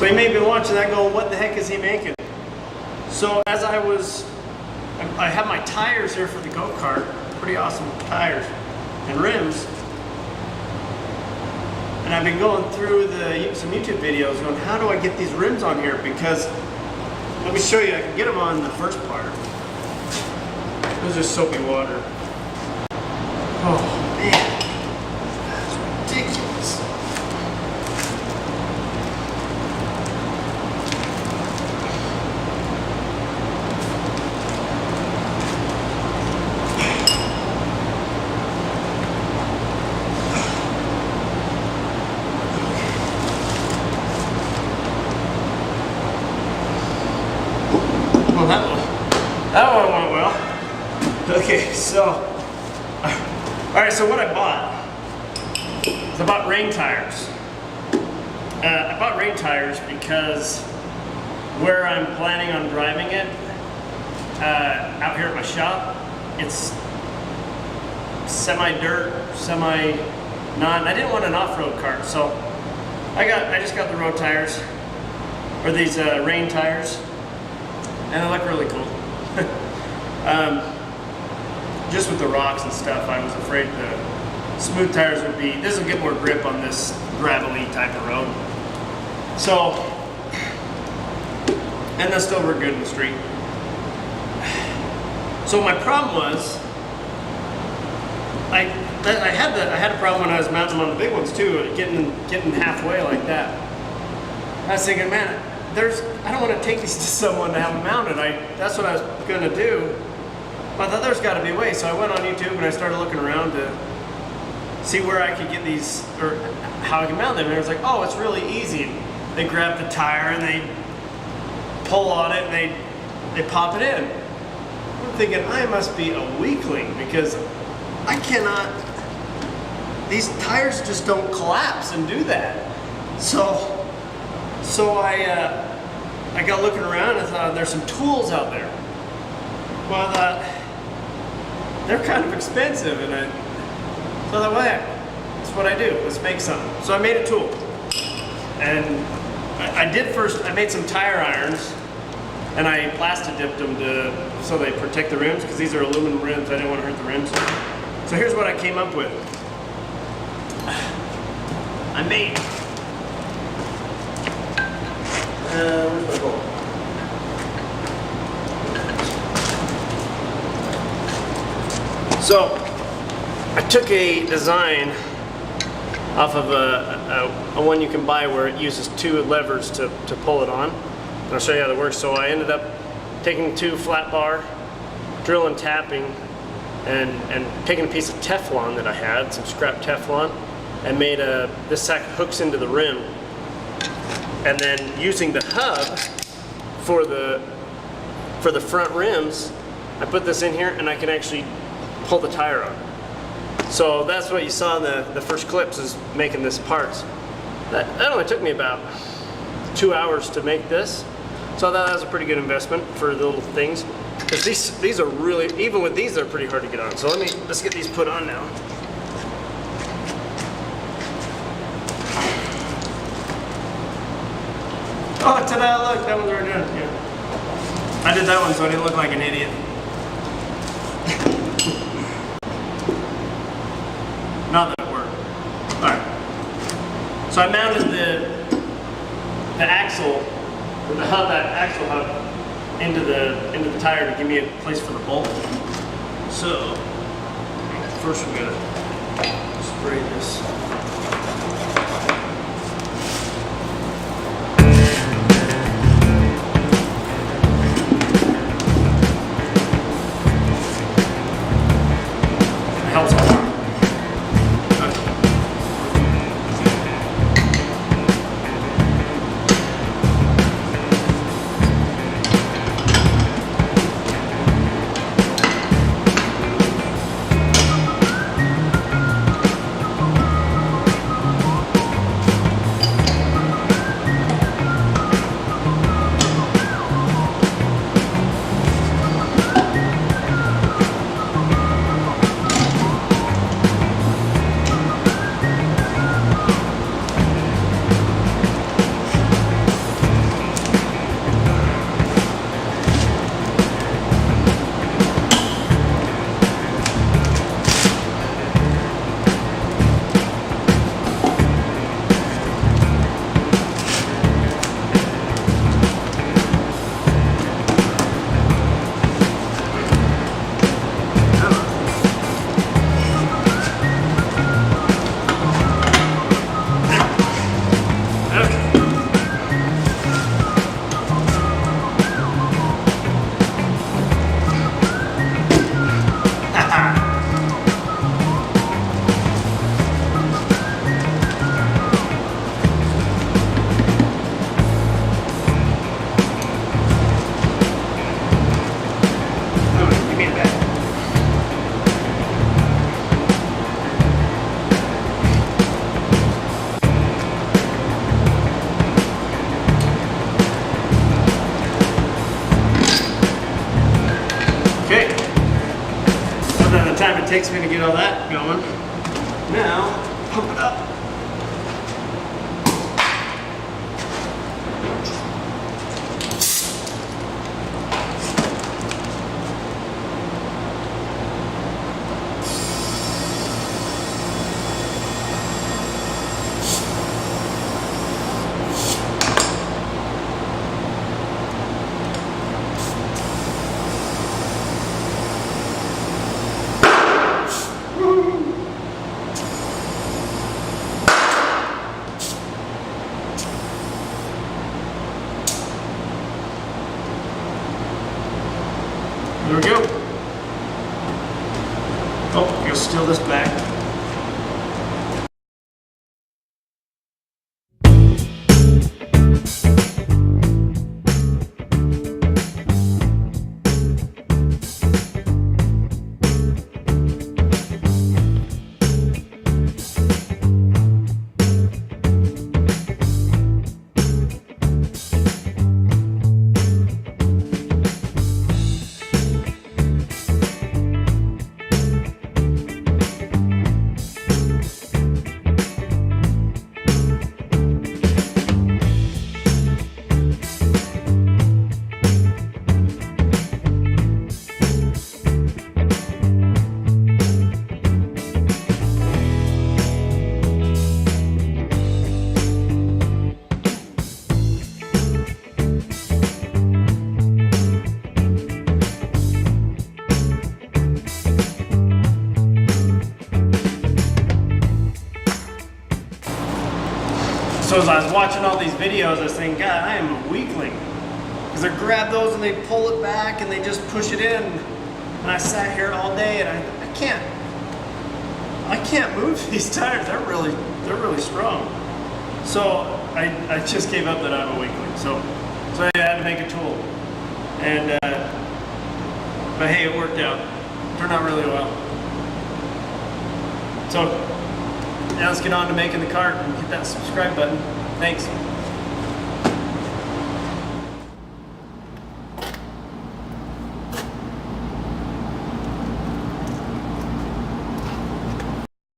So you may be watching that going, what the heck is he making? So as I have my tires here for the go-kart, pretty awesome tires and rims. And I've been going through some YouTube videos going, how do I get these rims on here? Because, let me show you, I can get them on the first part. It was just soapy water. Oh man, that's ridiculous. Well, that one went well. Okay, so, all right, so what I bought is I bought rain tires. I bought rain tires because where I'm planning on driving it, out here at my shop, it's semi-dirt, semi-non. I didn't want an off-road kart, so I just got the road tires, or these rain tires, and they look really cool. Just with the rocks and stuff, I was afraid the smooth tires would be, this will get more grip on this gravelly type of road. So, and they'll still work good in the street. So my problem was, I had a problem when I was mounting on the big ones too, getting halfway like that. I was thinking, man, I don't want to take these to someone to have them mounted. That's what I was going to do. But I thought there's got to be a way. So I went on YouTube and I started looking around to see where I could get these, or how I can mount them. And I was like, oh, it's really easy. They grab the tire and they pull on it and they pop it in. I'm thinking, I must be a weakling because I cannot, these tires just don't collapse and do that. So I got looking around and thought there's some tools out there. Well, I thought they're kind of expensive, and so I thought, well, heck, that's what I do. Let's make something. So I made a tool, and I made some tire irons, and I plastic dipped them so they protect the rims because these are aluminum rims. I didn't want to hurt the rims. So here's what I came up with. I made. Where's my goal? So I took a design off of a one you can buy where it uses two levers to pull it on. And I'll show you how that works. So I ended up taking two flat bar, drill and tapping, and taking a piece of Teflon that I had, some scrap Teflon, and made this sack hooks into the rim. And then using the hub for the front rims, I put this in here and I can actually pull the tire on. So that's what you saw in the first clips, is making this parts. That only took me about 2 hours to make this. So I thought that was a pretty good investment for the little things. Because these are really, even with these, they're pretty hard to get on. So let's get these put on now. Oh, ta-da, look, that one's already done. Yeah. I did that one so I didn't look like an idiot. Not that it worked. Alright. So I mounted the axle, or the hub, that axle hub, into the tire to give me a place for the bolt. So first we're gonna spray this. Helps a lot. takes me to get all that going. Now, pump it up. There we go. Oh, you'll steal this back. So as I was watching all these videos, I was thinking, God, I am a weakling. Because they grab those and they pull it back and they just push it in. And I sat here all day and I can't move these tires. They're really strong. So I just gave up that I'm a weakling. So I had to make a tool. And but hey, it worked out. Turned out really well. So now let's get on to making the cart and hit that subscribe button. Thanks.